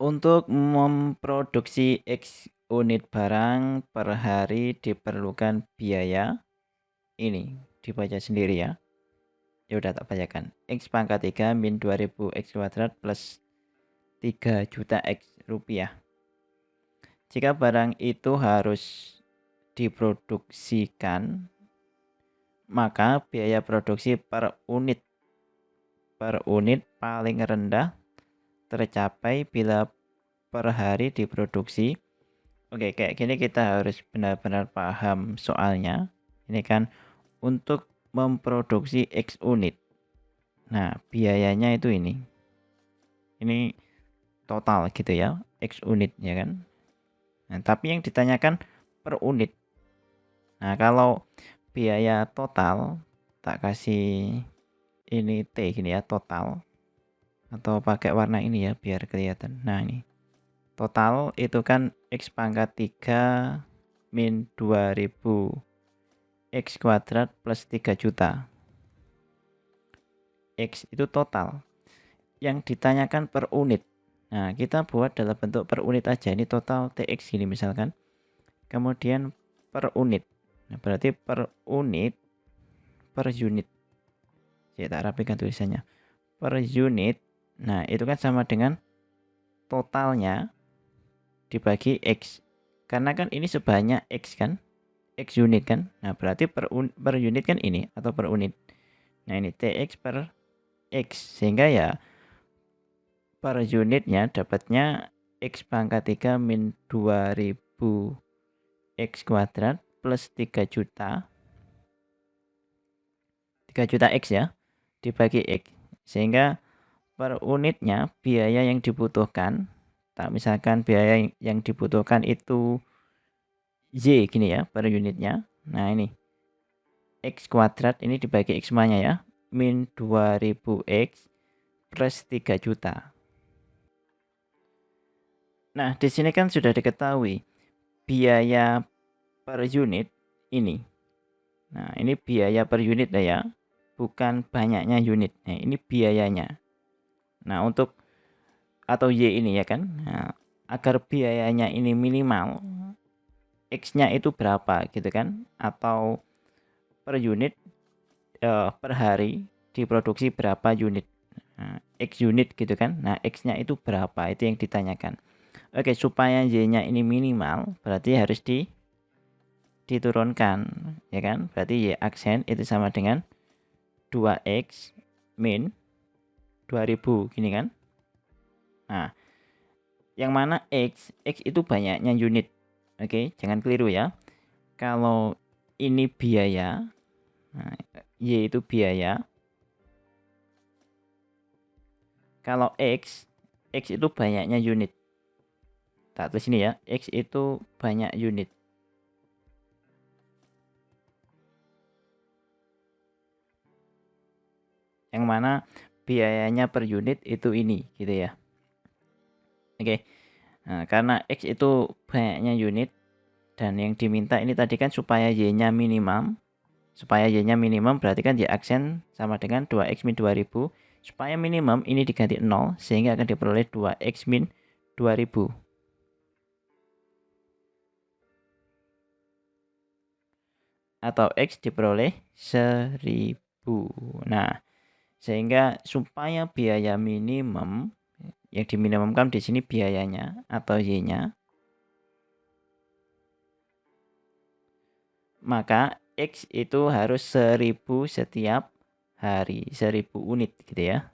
Untuk memproduksi X unit barang per hari diperlukan biaya, ini dibaca sendiri ya. Ya udah tak bacakan. X pangkat 3 min 2000 X kuadrat plus 3 juta X rupiah. Jika barang itu harus diproduksikan, maka biaya produksi per unit paling rendah tercapai bila per hari diproduksi. Oke, kayak gini kita harus benar-benar paham soalnya. Ini kan untuk memproduksi X unit. Nah, biayanya itu ini. Ini total gitu ya, X unit ya kan. Nah, tapi yang ditanyakan per unit. Nah, kalau biaya total tak kasih ini T gini ya, total. Atau pakai warna ini ya biar kelihatan. Nah, ini. Total itu kan X pangkat 3 min 2000 X kuadrat plus 3 juta. X itu total. Yang ditanyakan per unit. Nah, kita buat dalam bentuk per unit aja. Ini total TX gini misalkan. Kemudian per unit. Nah, berarti per unit, per unit. Saya tak rapikan tulisannya. Per unit. Nah, itu kan sama dengan totalnya dibagi X. Karena kan ini sebanyak X kan. X unit kan. Nah, berarti per unit kan ini. Atau per unit. Nah, ini TX per X. Sehingga ya per unitnya dapatnya X pangkat 3 min 2000 X kuadrat plus 3 juta. 3 juta X ya. Dibagi X. Sehingga per unitnya biaya yang dibutuhkan. Misalkan biaya yang dibutuhkan itu Y gini ya per unitnya. Nah ini. X kuadrat ini dibagi X semuanya ya. Min 2000 X plus 3 juta. Nah, di sini kan sudah diketahui biaya per unit ini. Nah, ini biaya per unit ya, bukan banyaknya unit. Nah, ini biayanya. Nah, untuk atau Y ini ya kan. Nah, agar biayanya ini minimal, X-nya itu berapa gitu kan? Atau per unit per hari diproduksi berapa unit? Nah, X unit gitu kan. Nah, X-nya itu berapa? Itu yang ditanyakan. Oke, supaya Y-nya ini minimal, berarti harus diturunkan, ya kan? Berarti Y aksen itu sama dengan 2X min 2000, gini kan? Nah, yang mana X itu banyaknya unit. Oke, jangan keliru ya. Kalau ini biaya, nah, Y itu biaya. Kalau X itu banyaknya unit. Tak tulis sini ya, X itu banyak unit. Yang mana biayanya per unit itu ini gitu ya. Oke. Nah, karena X itu banyaknya unit dan yang diminta ini tadi kan supaya Y-nya minimum. Supaya Y-nya minimum berarti kan Y aksen sama dengan 2X min 2000. Supaya minimum ini diganti 0 sehingga akan diperoleh 2X min 2000. Atau X diperoleh 1000. Nah, sehingga supaya biaya minimum yang diminimumkan di sini biayanya atau Y-nya, maka X itu harus 1000 setiap hari, 1000 unit gitu ya.